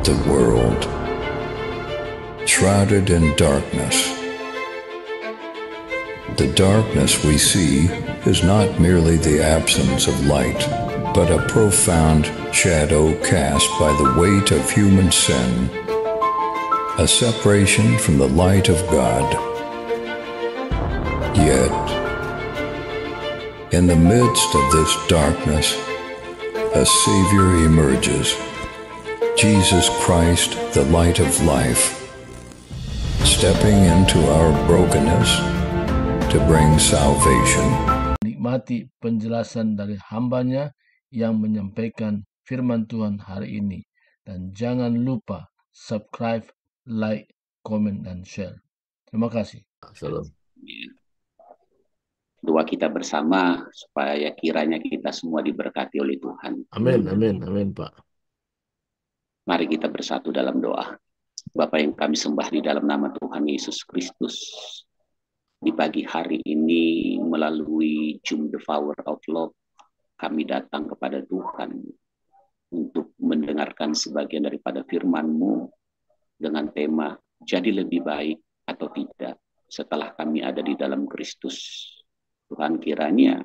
the world, shrouded in darkness. The darkness we see is not merely the absence of light, but a profound shadow cast by the weight of human sin, a separation from the light of God. Yet, in the midst of this darkness, a Savior emerges, Jesus Christ, the light of life, stepping into our brokenness to bring salvation. Nikmati penjelasan dari hambanya yang menyampaikan firman Tuhan hari ini. Dan jangan lupa subscribe, like, komen, dan share. Terima kasih. Salam. Doa kita bersama supaya kiranya kita semua diberkati oleh Tuhan. Amin, amin, amin, Pak. Mari kita bersatu dalam doa. Bapa yang kami sembah di dalam nama Tuhan Yesus Kristus. Di pagi hari ini melalui Zoom The Power of Love, kami datang kepada Tuhan untuk mendengarkan sebagian daripada firman-Mu dengan tema jadi lebih baik atau tidak setelah kami ada di dalam Kristus. Tuhan, kiranya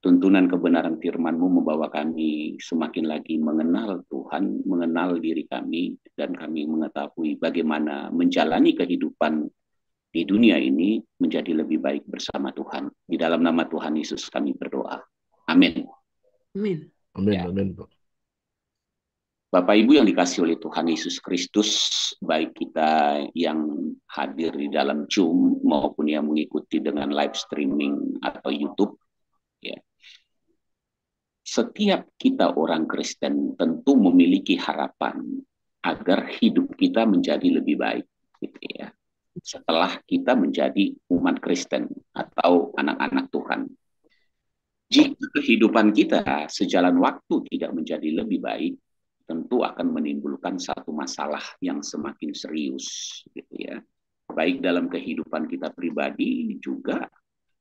tuntunan kebenaran firman-Mu membawa kami semakin lagi mengenal Tuhan, mengenal diri kami, dan kami mengetahui bagaimana menjalani kehidupan di dunia ini menjadi lebih baik bersama Tuhan. Di dalam nama Tuhan Yesus kami berdoa. Amin. Amin. Amin, Ya. amin, Pak. Bapak Ibu yang dikasihi oleh Tuhan Yesus Kristus, baik kita yang hadir di dalam Zoom maupun yang mengikuti dengan live streaming atau YouTube, ya. Setiap kita orang Kristen tentu memiliki harapan agar hidup kita menjadi lebih baik, gitu ya. Setelah kita menjadi umat Kristen atau anak-anak Tuhan. Jika kehidupan kita sejalan waktu tidak menjadi lebih baik, tentu akan menimbulkan satu masalah yang semakin serius, gitu ya. Baik dalam kehidupan kita pribadi juga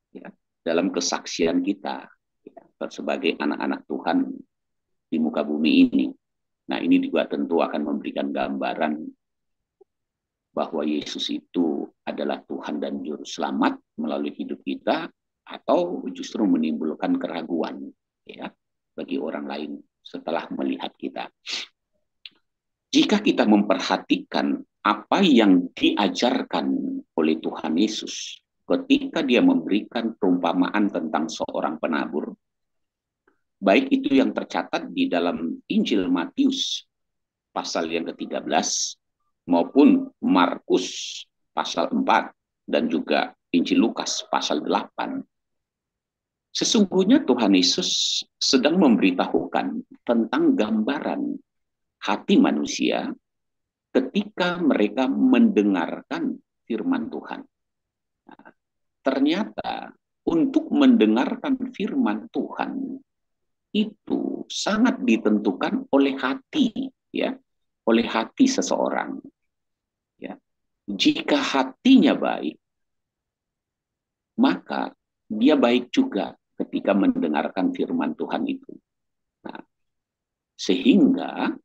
ya, dalam kesaksian kita ya, sebagai anak-anak Tuhan di muka bumi ini. Nah, ini juga tentu akan memberikan gambaran bahwa Yesus itu adalah Tuhan dan Juru Selamat melalui hidup kita, atau justru menimbulkan keraguan ya bagi orang lain setelah melihat kita. Jika kita memperhatikan apa yang diajarkan oleh Tuhan Yesus ketika dia memberikan perumpamaan tentang seorang penabur, baik itu yang tercatat di dalam Injil Matius pasal yang ke-13 maupun Markus pasal 4 dan juga Injil Lukas pasal 8. Sesungguhnya Tuhan Yesus sedang memberitahukan tentang gambaran hati manusia ketika mereka mendengarkan firman Tuhan. Nah, ternyata untuk mendengarkan firman Tuhan itu sangat ditentukan oleh hati, ya, oleh hati seseorang. Ya. Jika hatinya baik, maka dia baik juga ketika mendengarkan firman Tuhan itu. Nah, sehingga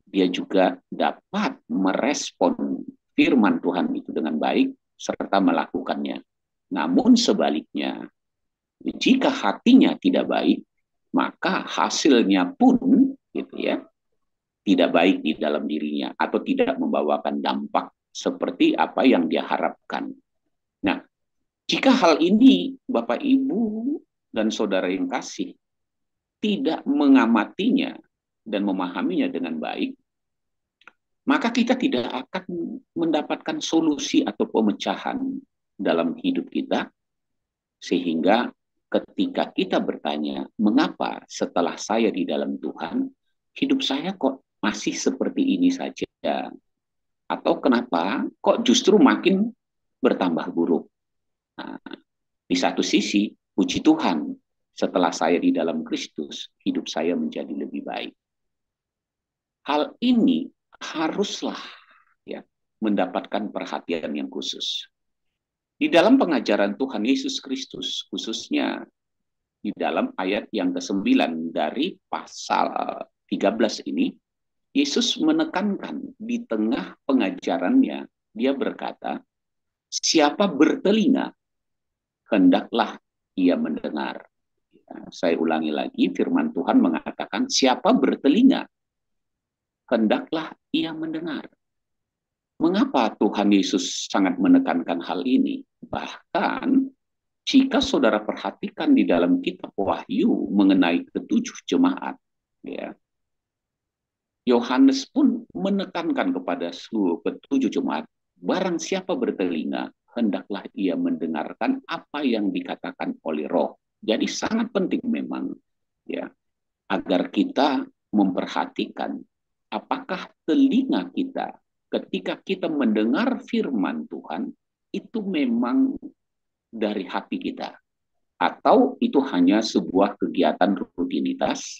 dia juga dapat merespon firman Tuhan itu dengan baik serta melakukannya. Namun sebaliknya, jika hatinya tidak baik, maka hasilnya pun gitu ya, tidak baik di dalam dirinya atau tidak membawakan dampak seperti apa yang dia harapkan. Nah, jika hal ini Bapak Ibu dan saudara yang kasih tidak mengamatinya dan memahaminya dengan baik, maka kita tidak akan mendapatkan solusi atau pemecahan dalam hidup kita, sehingga ketika kita bertanya, mengapa setelah saya di dalam Tuhan, hidup saya kok masih seperti ini saja? Atau kenapa kok justru makin bertambah buruk? Nah, di satu sisi, puji Tuhan, setelah saya di dalam Kristus, hidup saya menjadi lebih baik. Hal ini haruslah ya mendapatkan perhatian yang khusus. Di dalam pengajaran Tuhan Yesus Kristus, khususnya di dalam ayat yang ke-9 dari pasal 13 ini, Yesus menekankan di tengah pengajarannya, dia berkata, siapa bertelinga, hendaklah ia mendengar. Ya, saya ulangi lagi, firman Tuhan mengatakan, siapa bertelinga, hendaklah ia mendengar. Mengapa Tuhan Yesus sangat menekankan hal ini? Bahkan, jika saudara perhatikan di dalam kitab Wahyu mengenai ketujuh jemaat, ya, Yohanes pun menekankan kepada seluruh ketujuh jemaat, barang siapa bertelinga, hendaklah ia mendengarkan apa yang dikatakan oleh Roh. Jadi sangat penting memang, ya, agar kita memperhatikan apakah telinga kita ketika kita mendengar firman Tuhan itu memang dari hati kita, atau itu hanya sebuah kegiatan rutinitas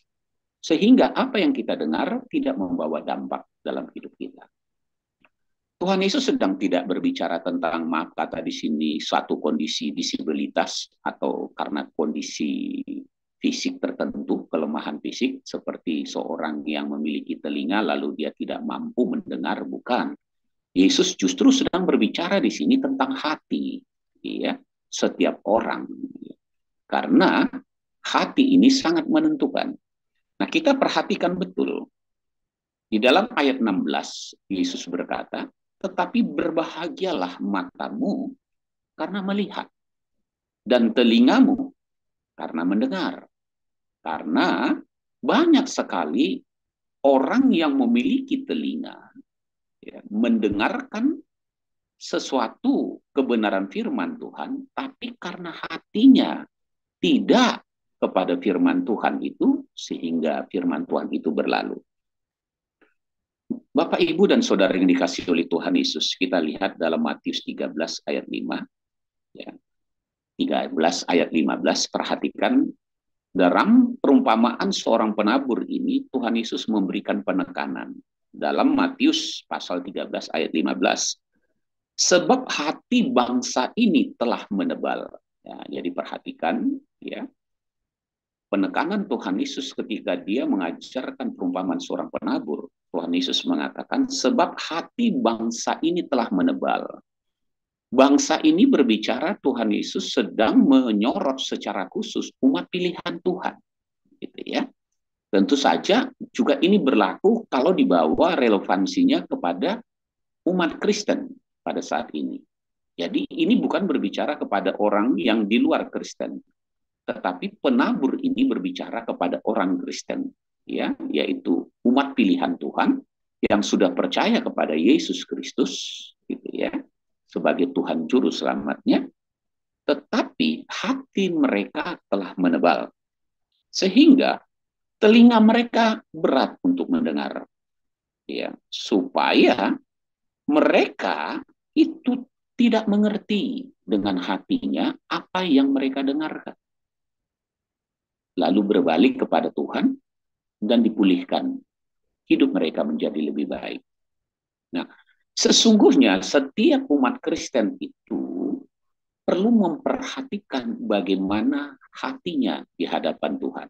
sehingga apa yang kita dengar tidak membawa dampak dalam hidup kita. Tuhan Yesus sedang tidak berbicara tentang, maaf kata di sini, suatu kondisi disabilitas atau karena kondisi fisik tertentu, kelemahan fisik, seperti seorang yang memiliki telinga lalu dia tidak mampu mendengar, bukan. Yesus justru sedang berbicara di sini tentang hati, ya, setiap orang. Karena hati ini sangat menentukan. Nah, kita perhatikan betul. Di dalam ayat 16, Yesus berkata, tetapi berbahagialah matamu karena melihat, dan telingamu karena mendengar. Karena banyak sekali orang yang memiliki telinga, ya, mendengarkan sesuatu kebenaran firman Tuhan, tapi karena hatinya tidak kepada firman Tuhan itu, sehingga firman Tuhan itu berlalu. Bapak, Ibu, dan Saudara yang dikasihi oleh Tuhan Yesus, kita lihat dalam Matius 13 ayat 5. Ya, 13 ayat 15, perhatikan, dalam perumpamaan seorang penabur ini, Tuhan Yesus memberikan penekanan. Dalam Matius pasal 13 ayat 15, sebab hati bangsa ini telah menebal. Ya, jadi perhatikan, ya, penekanan Tuhan Yesus ketika dia mengajarkan perumpamaan seorang penabur. Tuhan Yesus mengatakan, sebab hati bangsa ini telah menebal. Bangsa ini berbicara, Tuhan Yesus sedang menyorot secara khusus umat pilihan Tuhan. Gitu ya. Tentu saja juga ini berlaku kalau dibawa relevansinya kepada umat Kristen pada saat ini. Jadi ini bukan berbicara kepada orang yang di luar Kristen, tetapi penabur ini berbicara kepada orang Kristen, ya, yaitu umat pilihan Tuhan yang sudah percaya kepada Yesus Kristus, gitu ya, sebagai Tuhan Juru Selamatnya, tetapi hati mereka telah menebal, sehingga telinga mereka berat untuk mendengar, ya, supaya mereka itu tidak mengerti dengan hatinya apa yang mereka dengarkan, lalu berbalik kepada Tuhan dan dipulihkan, hidup mereka menjadi lebih baik. Nah, sesungguhnya setiap umat Kristen itu perlu memperhatikan bagaimana hatinya di hadapan Tuhan.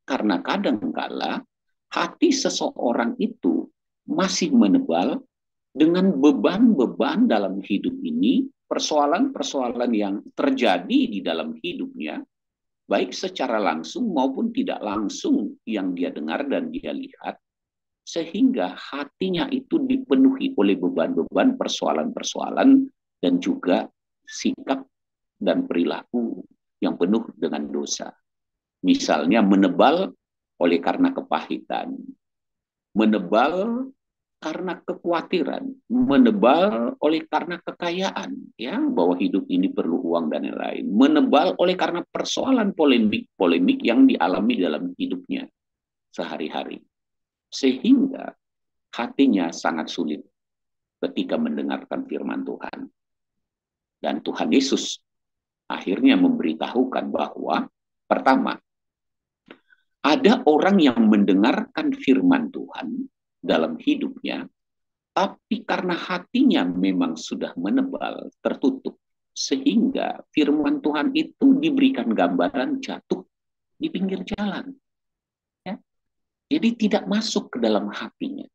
Karena kadangkala hati seseorang itu masih menebal dengan beban-beban dalam hidup ini, persoalan-persoalan yang terjadi di dalam hidupnya, baik secara langsung maupun tidak langsung yang dia dengar dan dia lihat, sehingga hatinya itu dipenuhi oleh beban-beban, persoalan-persoalan, dan juga sikap dan perilaku yang penuh dengan dosa. Misalnya menebal oleh karena kepahitan, menebal karena kekhawatiran, menebal oleh karena kekayaan, ya, bahwa hidup ini perlu uang dan lain-lain, menebal oleh karena persoalan polemik yang dialami dalam hidupnya sehari-hari, sehingga hatinya sangat sulit ketika mendengarkan firman Tuhan. Dan Tuhan Yesus akhirnya memberitahukan bahwa pertama, ada orang yang mendengarkan firman Tuhan dalam hidupnya, tapi karena hatinya memang sudah menebal, tertutup, sehingga firman Tuhan itu diberikan gambaran jatuh di pinggir jalan. Ya. Jadi tidak masuk ke dalam hatinya.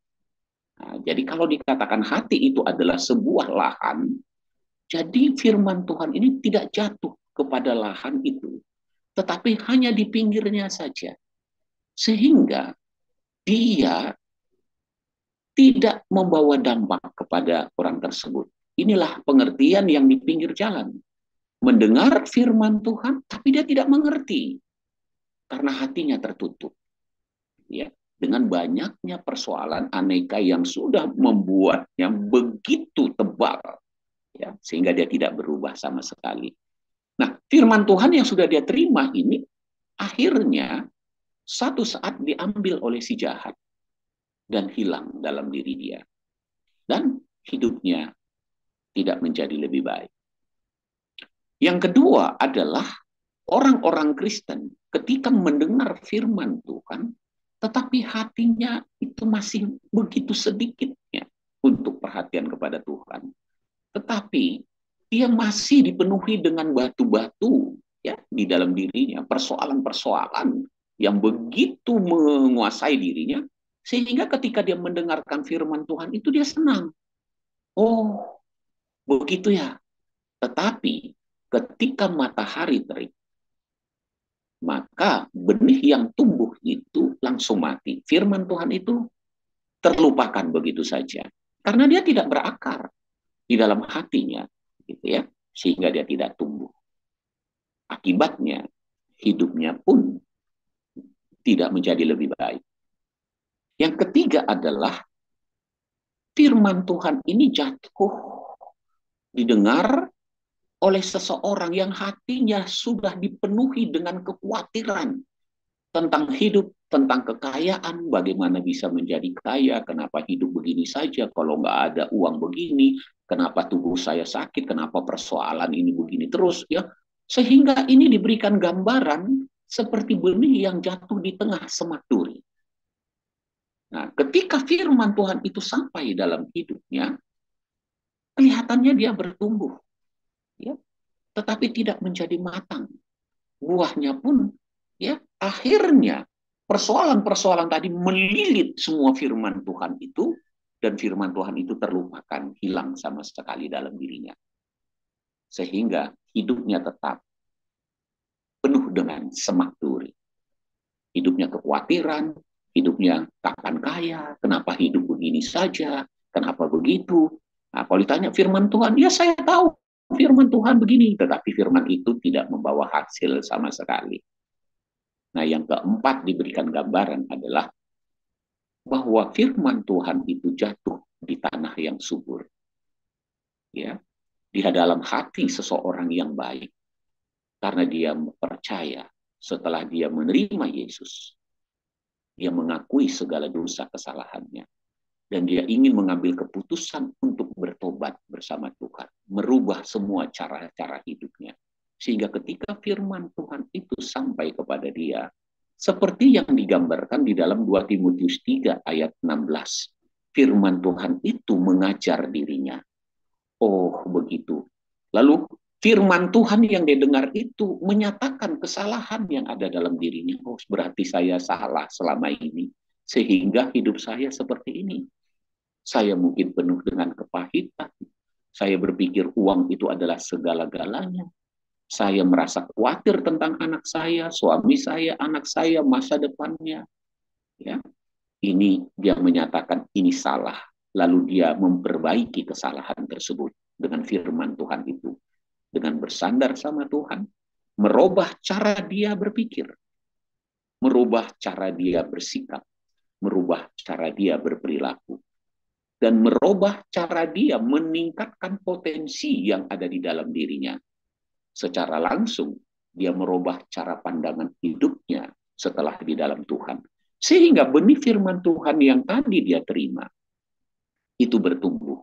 Nah, jadi kalau dikatakan hati itu adalah sebuah lahan, jadi firman Tuhan ini tidak jatuh kepada lahan itu, tetapi hanya di pinggirnya saja. Sehingga dia tidak membawa dampak kepada orang tersebut. Inilah pengertian yang di pinggir jalan. Mendengar firman Tuhan, tapi dia tidak mengerti. Karena hatinya tertutup. Ya, dengan banyaknya persoalan aneka yang sudah membuatnya begitu tebal. Ya, sehingga dia tidak berubah sama sekali. Nah, firman Tuhan yang sudah dia terima ini, akhirnya satu saat diambil oleh si jahat dan hilang dalam diri dia. Dan hidupnya tidak menjadi lebih baik. Yang kedua adalah orang-orang Kristen ketika mendengar firman Tuhan, tetapi hatinya itu masih begitu sedikitnya untuk perhatian kepada Tuhan. Tetapi dia masih dipenuhi dengan batu-batu ya di dalam dirinya, persoalan-persoalan yang begitu menguasai dirinya, sehingga ketika dia mendengarkan firman Tuhan itu dia senang. Oh, begitu ya. Tetapi ketika matahari terik, maka benih yang tumbuh itu langsung mati. Firman Tuhan itu terlupakan begitu saja. Karena dia tidak berakar di dalam hatinya, gitu ya, sehingga dia tidak tumbuh. Akibatnya, hidupnya pun tidak menjadi lebih baik. Yang ketiga adalah firman Tuhan ini jatuh didengar oleh seseorang yang hatinya sudah dipenuhi dengan kekhawatiran tentang hidup, tentang kekayaan, bagaimana bisa menjadi kaya, kenapa hidup begini saja, kalau nggak ada uang begini, kenapa tubuh saya sakit, kenapa persoalan ini begini terus, ya, sehingga ini diberikan gambaran seperti benih yang jatuh di tengah semak duri. Nah, ketika firman Tuhan itu sampai dalam hidupnya, kelihatannya dia bertumbuh, ya, tetapi tidak menjadi matang. Buahnya pun, ya, akhirnya persoalan-persoalan tadi melilit semua firman Tuhan itu, dan firman Tuhan itu terlupakan, hilang sama sekali dalam dirinya. Sehingga hidupnya tetap penuh dengan semak duri. Hidupnya kekhawatiran, hidupnya kapan kaya, kenapa hidup begini saja, kenapa begitu. Nah, kalau ditanya firman Tuhan, ya saya tahu firman Tuhan begini, tetapi firman itu tidak membawa hasil sama sekali. Nah, yang keempat diberikan gambaran adalah bahwa firman Tuhan itu jatuh di tanah yang subur. Ya, di dalam hati seseorang yang baik, karena dia percaya setelah dia menerima Yesus, dia mengakui segala dosa kesalahannya, dan dia ingin mengambil keputusan untuk bertobat bersama Tuhan, merubah semua cara-cara hidupnya. Sehingga ketika firman Tuhan itu sampai kepada dia, seperti yang digambarkan di dalam 2 Timotius 3 ayat 16, firman Tuhan itu mengajar dirinya. Oh, begitu. Lalu firman Tuhan yang didengar itu menyatakan kesalahan yang ada dalam dirinya. Oh, berarti saya salah selama ini, sehingga hidup saya seperti ini. Saya mungkin penuh dengan kepahitan. Saya berpikir uang itu adalah segala-galanya. Saya merasa khawatir tentang anak saya, suami saya, anak saya, masa depannya. Ya, ini dia menyatakan ini salah. Lalu dia memperbaiki kesalahan tersebut dengan firman Tuhan itu. Dengan bersandar sama Tuhan, merubah cara dia berpikir, merubah cara dia bersikap, merubah cara dia berperilaku, dan merubah cara dia meningkatkan potensi yang ada di dalam dirinya. Secara langsung, dia merubah cara pandangan hidupnya setelah di dalam Tuhan. Sehingga benih firman Tuhan yang tadi dia terima, itu bertumbuh,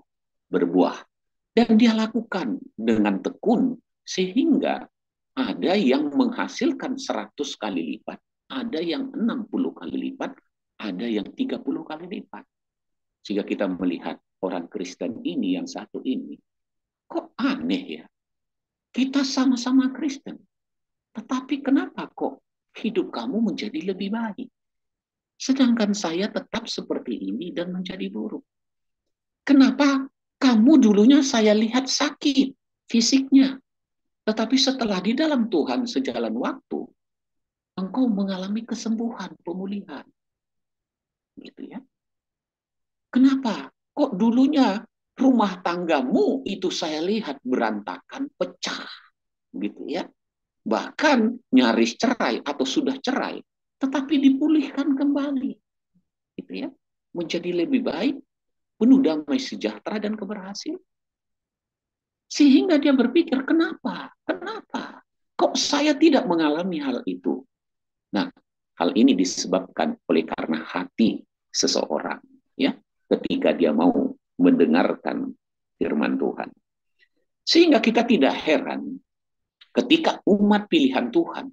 berbuah. Dan dia lakukan dengan tekun, sehingga ada yang menghasilkan 100 kali lipat, ada yang 60 kali lipat, ada yang 30 kali lipat. Jika kita melihat orang Kristen ini yang satu ini, kok aneh ya? Kita sama-sama Kristen, tetapi kenapa kok hidup kamu menjadi lebih baik? Sedangkan saya tetap seperti ini dan menjadi buruk. kenapa kamu dulunya saya lihat sakit fisiknya, tetapi setelah di dalam Tuhan sejalan waktu, engkau mengalami kesembuhan, pemulihan. Gitu ya. Kenapa? Kok dulunya rumah tanggamu itu saya lihat berantakan, pecah. Gitu ya. Bahkan nyaris cerai atau sudah cerai, tetapi dipulihkan kembali. Gitu ya. Menjadi lebih baik, penuh damai sejahtera dan keberhasilan. Sehingga dia berpikir, kenapa? Kenapa? Kok saya tidak mengalami hal itu? Nah, hal ini disebabkan oleh karena hati seseorang, ya, ketika dia mau mendengarkan firman Tuhan. Sehingga kita tidak heran ketika umat pilihan Tuhan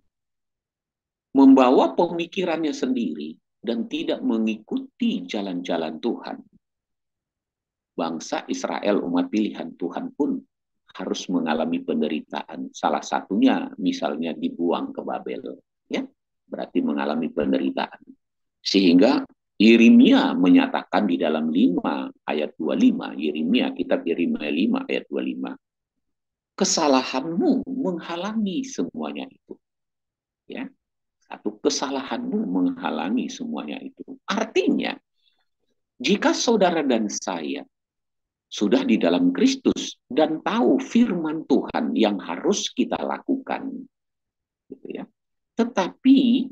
membawa pemikirannya sendiri dan tidak mengikuti jalan-jalan Tuhan. Bangsa Israel, umat pilihan Tuhan pun harus mengalami penderitaan. Salah satunya misalnya dibuang ke Babel, ya, berarti mengalami penderitaan. Sehingga Yeremia menyatakan di dalam 5 ayat 25, Yeremia, kitab Yeremia 5 ayat 25, kesalahanmu menghalangi semuanya itu. Ya, satu, kesalahanmu menghalangi semuanya itu. Artinya, jika saudara dan saya sudah di dalam Kristus dan tahu firman Tuhan yang harus kita lakukan, gitu ya, tetapi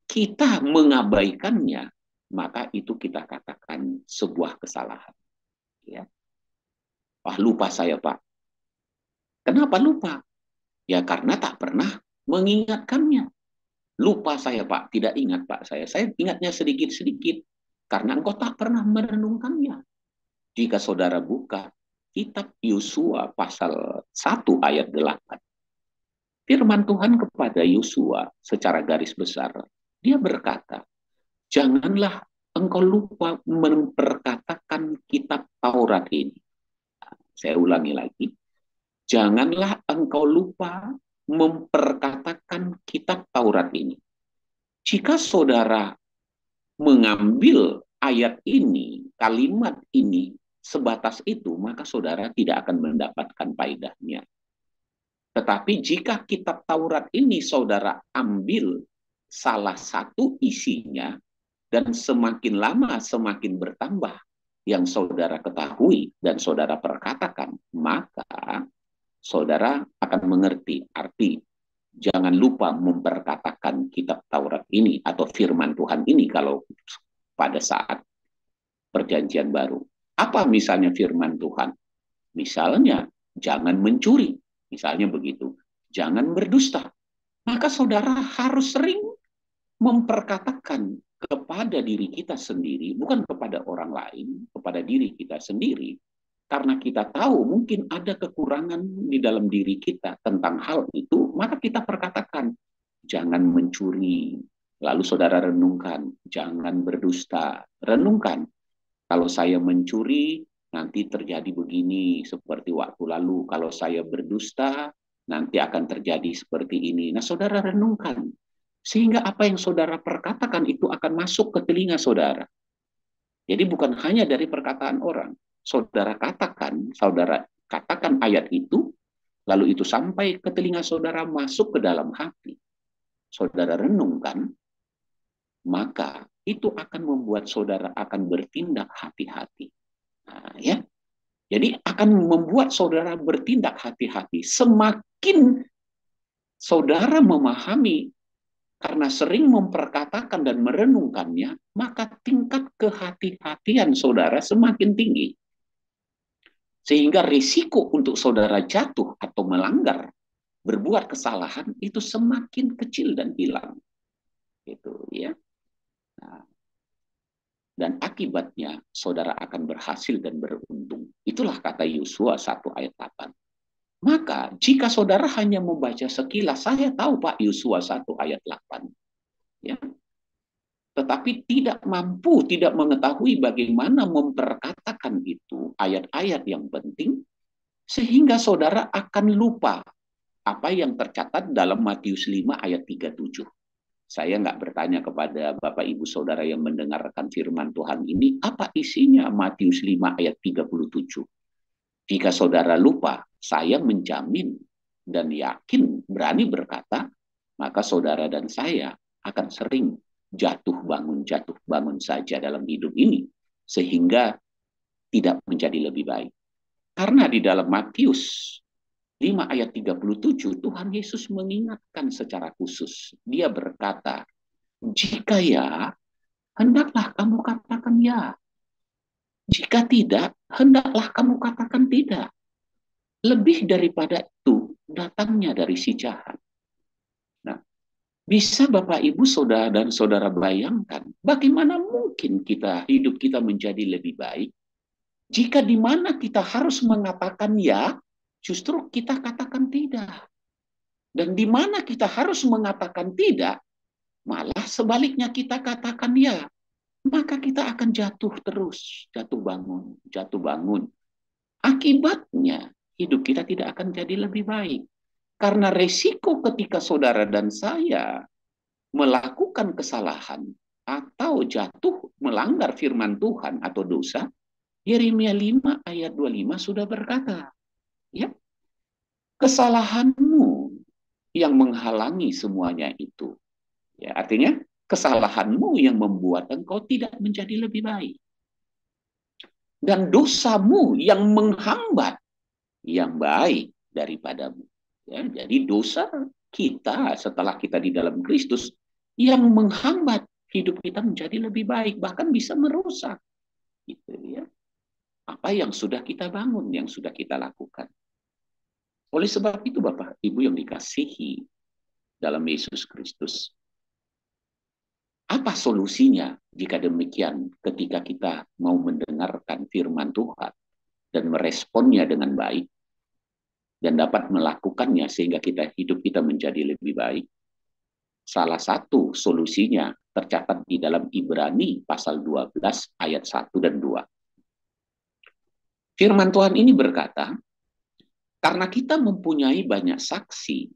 kita mengabaikannya, maka itu kita katakan sebuah kesalahan. Ya. Wah, lupa saya, Pak. Kenapa lupa? Ya karena tak pernah mengingatkannya. Lupa saya, Pak. Tidak ingat, Pak. Saya ingatnya sedikit-sedikit karena engkau tak pernah merenungkannya. Jika saudara buka kitab Yosua pasal 1 ayat 8. Firman Tuhan kepada Yosua secara garis besar. Dia berkata, janganlah engkau lupa memperkatakan kitab Taurat ini. Saya ulangi lagi. Janganlah engkau lupa memperkatakan kitab Taurat ini. Jika saudara mengambil ayat ini, kalimat ini, sebatas itu, maka saudara tidak akan mendapatkan faedahnya. Tetapi jika kitab Taurat ini saudara ambil salah satu isinya, dan semakin lama semakin bertambah yang saudara ketahui dan saudara perkatakan, maka saudara akan mengerti arti jangan lupa memperkatakan kitab Taurat ini atau firman Tuhan ini kalau pada saat perjanjian baru. Apa misalnya firman Tuhan? Misalnya, jangan mencuri. Misalnya begitu. Jangan berdusta. Maka saudara harus sering memperkatakan kepada diri kita sendiri, bukan kepada orang lain, kepada diri kita sendiri. Karena kita tahu mungkin ada kekurangan di dalam diri kita tentang hal itu, maka kita perkatakan, jangan mencuri. Lalu saudara renungkan, jangan berdusta. Renungkan, kalau saya mencuri, nanti terjadi begini, seperti waktu lalu. Kalau saya berdusta, nanti akan terjadi seperti ini. Nah, saudara renungkan. Sehingga apa yang saudara perkatakan itu akan masuk ke telinga saudara. Jadi bukan hanya dari perkataan orang. Saudara katakan ayat itu, lalu itu sampai ke telinga saudara, masuk ke dalam hati. Saudara renungkan, maka itu akan membuat saudara akan bertindak hati-hati. Nah, ya. Jadi akan membuat saudara bertindak hati-hati. Semakin saudara memahami karena sering memperkatakan dan merenungkannya, maka tingkat kehati-hatian saudara semakin tinggi. Sehingga risiko untuk saudara jatuh atau melanggar, berbuat kesalahan itu semakin kecil dan hilang. Gitu ya. Nah, dan akibatnya saudara akan berhasil dan beruntung. Itulah kata Yosua 1 ayat 8. Maka jika saudara hanya membaca sekilas, saya tahu Pak Yosua 1 ayat 8. Ya. Tetapi tidak mampu, tidak mengetahui bagaimana memperkatakan itu ayat-ayat yang penting, sehingga saudara akan lupa apa yang tercatat dalam Matius 5 ayat 37. Saya nggak bertanya kepada Bapak Ibu Saudara yang mendengarkan firman Tuhan ini, apa isinya Matius 5 ayat 37. Jika saudara lupa, saya menjamin dan yakin berani berkata, maka saudara dan saya akan sering jatuh bangun saja dalam hidup ini, sehingga tidak menjadi lebih baik. Karena di dalam Matius 5 ayat 37, Tuhan Yesus mengingatkan secara khusus. Dia berkata, jika ya, hendaklah kamu katakan ya. Jika tidak, hendaklah kamu katakan tidak. Lebih daripada itu, datangnya dari si jahat. Nah, bisa Bapak, Ibu, Saudara, dan Saudara bayangkan, bagaimana mungkin hidup kita menjadi lebih baik, jika di mana kita harus mengatakan ya, justru kita katakan tidak. Dan di mana kita harus mengatakan tidak, malah sebaliknya kita katakan ya. Maka kita akan jatuh terus, jatuh bangun. Akibatnya, hidup kita tidak akan jadi lebih baik. Karena resiko ketika saudara dan saya melakukan kesalahan atau jatuh melanggar firman Tuhan atau dosa, Yeremia 5 ayat 25 sudah berkata, ya, kesalahanmu yang menghalangi semuanya itu. Ya, artinya kesalahanmu yang membuat engkau tidak menjadi lebih baik. Dan dosamu yang menghambat yang baik daripadamu. Ya, jadi dosa kita setelah kita di dalam Kristus yang menghambat hidup kita menjadi lebih baik, bahkan bisa merusak. Gitu ya. Apa yang sudah kita bangun, yang sudah kita lakukan. Oleh sebab itu Bapak, Ibu yang dikasihi dalam Yesus Kristus, apa solusinya jika demikian ketika kita mau mendengarkan firman Tuhan dan meresponnya dengan baik dan dapat melakukannya sehingga hidup kita menjadi lebih baik? Salah satu solusinya tercatat di dalam Ibrani pasal 12 ayat 1 dan 2. Firman Tuhan ini berkata, karena kita mempunyai banyak saksi,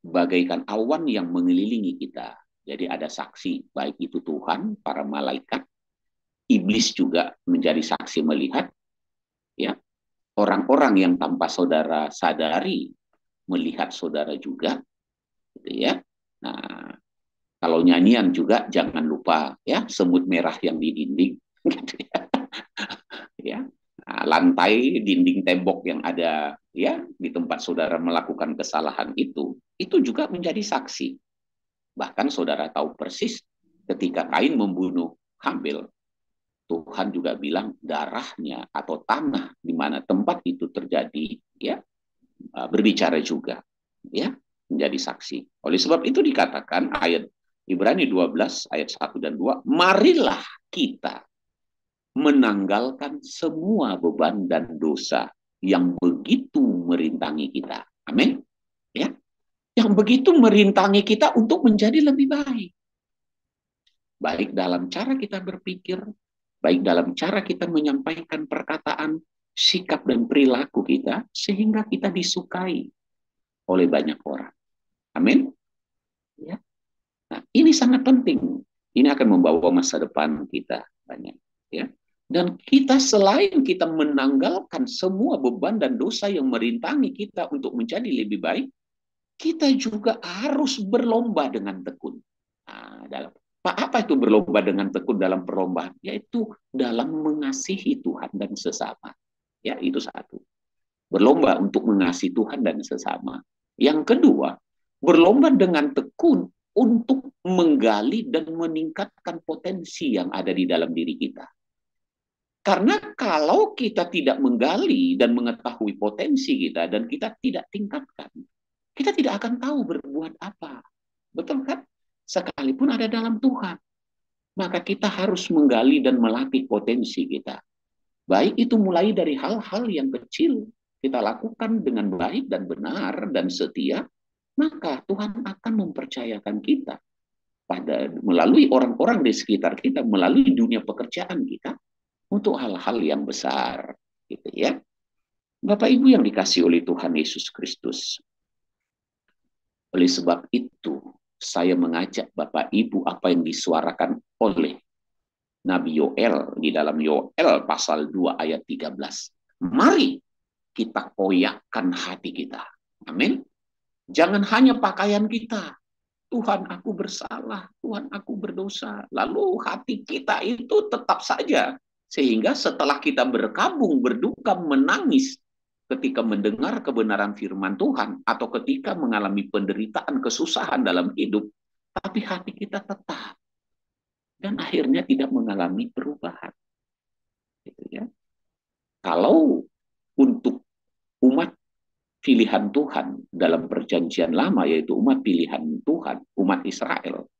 bagaikan awan yang mengelilingi kita. Jadi ada saksi, baik itu Tuhan, para malaikat, iblis juga menjadi saksi melihat, ya, orang-orang yang tanpa saudara sadari melihat saudara juga, gitu ya. Nah, kalau nyanyian juga jangan lupa ya semut merah yang di dinding, gitu ya. Ya. Nah, lantai, dinding tembok yang ada ya di tempat saudara melakukan kesalahan itu juga menjadi saksi. Bahkan saudara tahu persis ketika Kain membunuh Habil, Tuhan juga bilang darahnya atau tanah di mana tempat itu terjadi ya berbicara juga ya menjadi saksi. Oleh sebab itu dikatakan ayat Ibrani 12 ayat 1 dan 2, marilah kita menanggalkan semua beban dan dosa yang begitu merintangi kita. Amin. Ya. Yang begitu merintangi kita untuk menjadi lebih baik. Baik dalam cara kita berpikir, baik dalam cara kita menyampaikan perkataan, sikap dan perilaku kita, sehingga kita disukai oleh banyak orang. Amin. Ya. Nah, ini sangat penting. Ini akan membawa masa depan kita banyak. Ya. Dan kita selain kita menanggalkan semua beban dan dosa yang merintangi kita untuk menjadi lebih baik, kita juga harus berlomba dengan tekun. Nah, apa itu berlomba dengan tekun dalam perlombaan? Yaitu dalam mengasihi Tuhan dan sesama. Ya, itu satu. Berlomba untuk mengasihi Tuhan dan sesama. Yang kedua, berlomba dengan tekun untuk menggali dan meningkatkan potensi yang ada di dalam diri kita. Karena kalau kita tidak menggali dan mengetahui potensi kita dan kita tidak tingkatkan, kita tidak akan tahu berbuat apa. Betul kan? Sekalipun ada dalam Tuhan. Maka kita harus menggali dan melatih potensi kita. Baik itu mulai dari hal-hal yang kecil kita lakukan dengan baik dan benar dan setia, maka Tuhan akan mempercayakan kita melalui orang-orang di sekitar kita, melalui dunia pekerjaan kita, untuk hal-hal yang besar, gitu ya. Bapak Ibu yang dikasihi oleh Tuhan Yesus Kristus. Oleh sebab itu, saya mengajak Bapak Ibu apa yang disuarakan oleh Nabi Yoel di dalam Yoel pasal 2 ayat 13. Mari kita koyakkan hati kita. Amin. Jangan hanya pakaian kita. Tuhan, aku bersalah. Tuhan, aku berdosa. Lalu hati kita itu tetap saja. Sehingga setelah kita berkabung, berduka, menangis ketika mendengar kebenaran firman Tuhan atau ketika mengalami penderitaan, kesusahan dalam hidup, tapi hati kita tetap dan akhirnya tidak mengalami perubahan. Gitu ya. Kalau untuk umat pilihan Tuhan dalam perjanjian lama, yaitu umat pilihan Tuhan, umat Israel,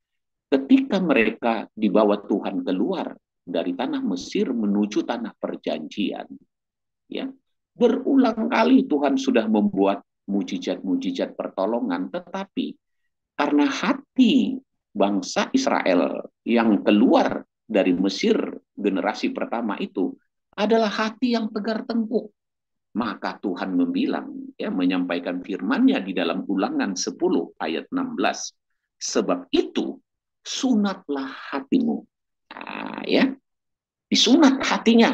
ketika mereka dibawa Tuhan keluar dari tanah Mesir menuju tanah perjanjian, ya, berulang kali Tuhan sudah membuat mujizat-mujizat pertolongan, tetapi karena hati bangsa Israel yang keluar dari Mesir generasi pertama itu adalah hati yang tegar tengkuk, maka Tuhan menyampaikan firman-Nya di dalam Ulangan 10 ayat 16. Sebab itu sunatlah hatimu. Nah, ya, disunat hatinya.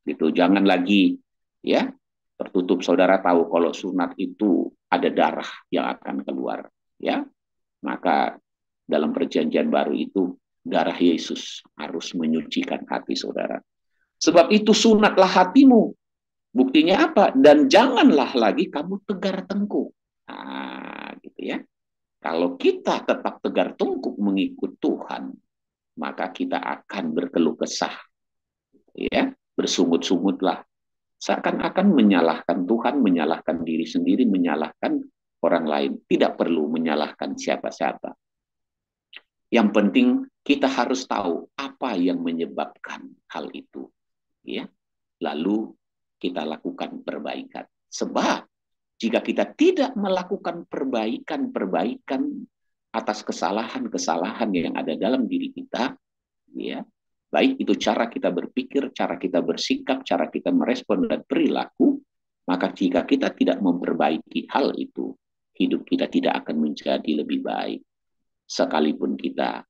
Gitu. Jangan lagi ya tertutup. Saudara tahu kalau sunat itu ada darah yang akan keluar, ya. Maka dalam perjanjian baru itu darah Yesus harus menyucikan hati saudara. Sebab itu sunatlah hatimu. Buktinya apa? Dan janganlah lagi kamu tegar tengkuk. Nah, gitu ya. Kalau kita tetap tegar tengkuk mengikut Tuhan, maka kita akan berkeluh kesah. Ya, bersungut-sungutlah. Seakan-akan menyalahkan Tuhan, menyalahkan diri sendiri, menyalahkan orang lain. Tidak perlu menyalahkan siapa-siapa. Yang penting kita harus tahu apa yang menyebabkan hal itu. Ya. Lalu kita lakukan perbaikan. Sebab jika kita tidak melakukan perbaikan atas kesalahan-kesalahan yang ada dalam diri kita, ya, baik itu cara kita berpikir, cara kita bersikap, cara kita merespon dan perilaku, maka jika kita tidak memperbaiki hal itu, hidup kita tidak akan menjadi lebih baik. Sekalipun kita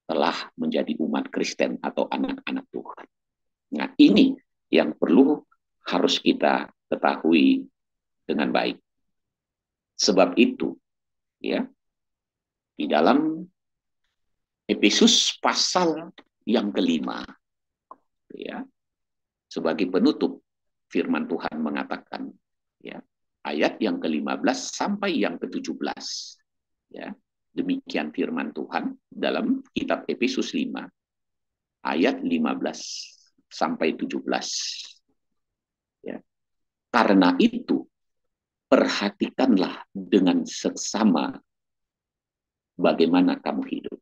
telah menjadi umat Kristen atau anak-anak Tuhan. Nah, ini yang perlu harus kita ketahui dengan baik. Sebab itu, ya, di dalam Efesus pasal yang kelima, ya, sebagai penutup firman Tuhan mengatakan, ya, ayat yang ke-15 sampai yang ke-17, ya, demikian firman Tuhan dalam kitab Efesus 5 ayat 15 sampai 17. Ya. Karena itu perhatikanlah dengan seksama bagaimana kamu hidup.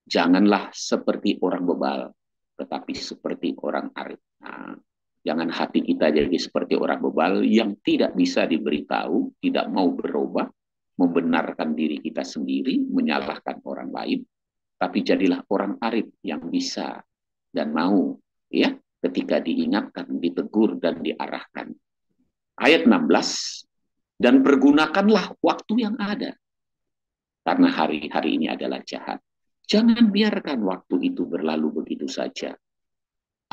Janganlah seperti orang bebal, tetapi seperti orang arif. Nah, jangan hati kita jadi seperti orang bebal yang tidak bisa diberitahu, tidak mau berubah, membenarkan diri kita sendiri, menyalahkan orang lain, tapi jadilah orang arif yang bisa dan mau, ya, ketika diingatkan, ditegur dan diarahkan. Ayat 16, dan pergunakanlah waktu yang ada, karena hari-hari ini adalah jahat. Jangan biarkan waktu itu berlalu begitu saja,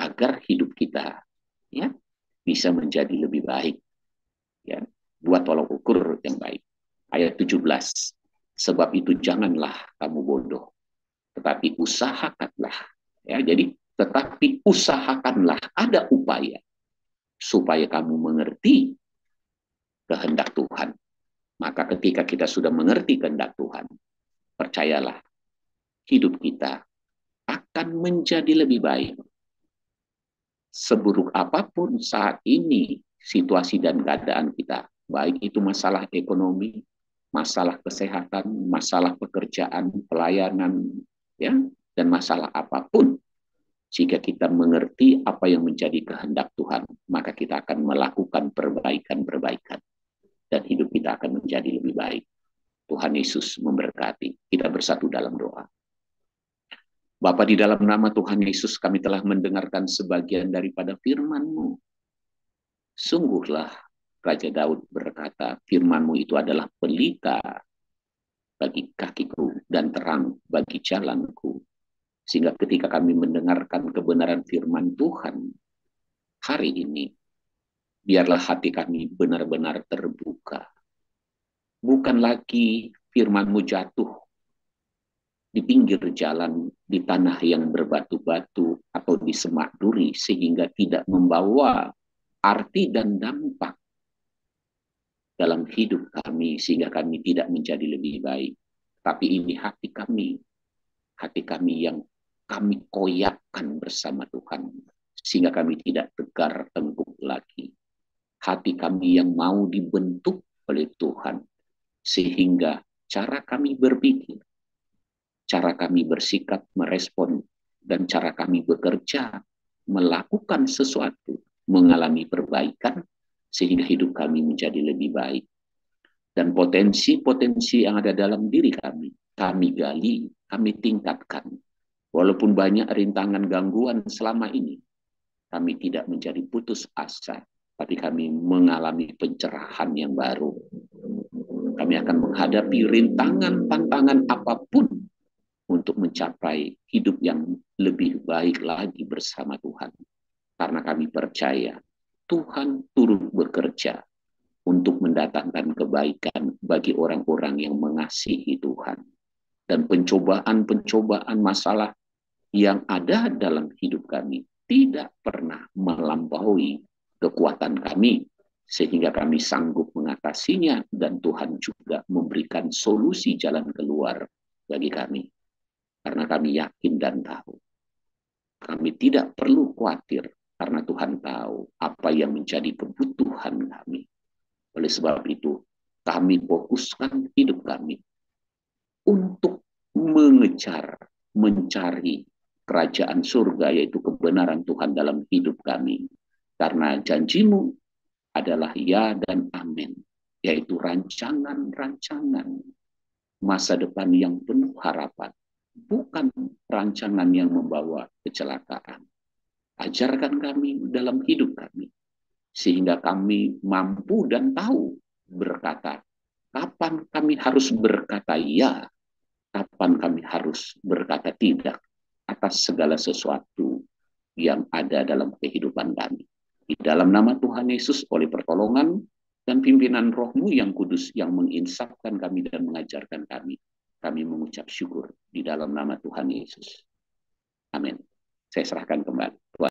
agar hidup kita, ya, bisa menjadi lebih baik. Ya, buat tolok ukur yang baik. Ayat 17, sebab itu janganlah kamu bodoh, tetapi usahakanlah. Ya, jadi tetapi usahakanlah, ada upaya supaya kamu mengerti kehendak Tuhan. Maka ketika kita sudah mengerti kehendak Tuhan, percayalah, hidup kita akan menjadi lebih baik. Seburuk apapun saat ini situasi dan keadaan kita, baik itu masalah ekonomi, masalah kesehatan, masalah pekerjaan, pelayanan, ya, dan masalah apapun, jika kita mengerti apa yang menjadi kehendak Tuhan, maka kita akan melakukan perbaikan-perbaikan dan hidup kita akan menjadi lebih baik. Tuhan Yesus memberkati. Kita bersatu dalam doa. Bapa, di dalam nama Tuhan Yesus kami telah mendengarkan sebagian daripada firman-Mu. Sungguhlah Raja Daud berkata, firman-Mu itu adalah pelita bagi kakiku dan terang bagi jalanku. Sehingga ketika kami mendengarkan kebenaran firman Tuhan hari ini, biarlah hati kami benar-benar terbuka. Bukan lagi firman-Mu jatuh di pinggir jalan, di tanah yang berbatu-batu, atau di semak duri, sehingga tidak membawa arti dan dampak dalam hidup kami, sehingga kami tidak menjadi lebih baik. Tapi ini hati kami yang kami koyakkan bersama Tuhan, sehingga kami tidak tegar tengkuk lagi. Hati kami yang mau dibentuk oleh Tuhan, sehingga cara kami berpikir, cara kami bersikap, merespon, dan cara kami bekerja, melakukan sesuatu, mengalami perbaikan, sehingga hidup kami menjadi lebih baik. Dan potensi-potensi yang ada dalam diri kami gali, kami tingkatkan. Walaupun banyak rintangan gangguan selama ini, kami tidak menjadi putus asa, tapi kami mengalami pencerahan yang baru. Kami akan menghadapi rintangan, tantangan apapun untuk mencapai hidup yang lebih baik lagi bersama Tuhan. Karena kami percaya Tuhan turut bekerja untuk mendatangkan kebaikan bagi orang-orang yang mengasihi Tuhan. Dan pencobaan-pencobaan masalah yang ada dalam hidup kami tidak pernah melampaui kekuatan kami, sehingga kami sanggup mengatasinya, dan Tuhan juga memberikan solusi jalan keluar bagi kami. Karena kami yakin dan tahu, kami tidak perlu khawatir, karena Tuhan tahu apa yang menjadi kebutuhan kami. Oleh sebab itu, kami fokuskan hidup kami untuk mencari kerajaan surga, yaitu kebenaran Tuhan dalam hidup kami. Karena janji-Mu adalah ya dan amin, yaitu rancangan-rancangan masa depan yang penuh harapan, bukan rancangan yang membawa kecelakaan. Ajarkan kami dalam hidup kami, sehingga kami mampu dan tahu berkata, kapan kami harus berkata ya, kapan kami harus berkata tidak atas segala sesuatu yang ada dalam kehidupan kami. Di dalam nama Tuhan Yesus, oleh pertolongan dan pimpinan Roh-Mu yang kudus yang menginsafkan kami dan mengajarkan kami mengucap syukur di dalam nama Tuhan Yesus. Amin. Saya serahkan kembali.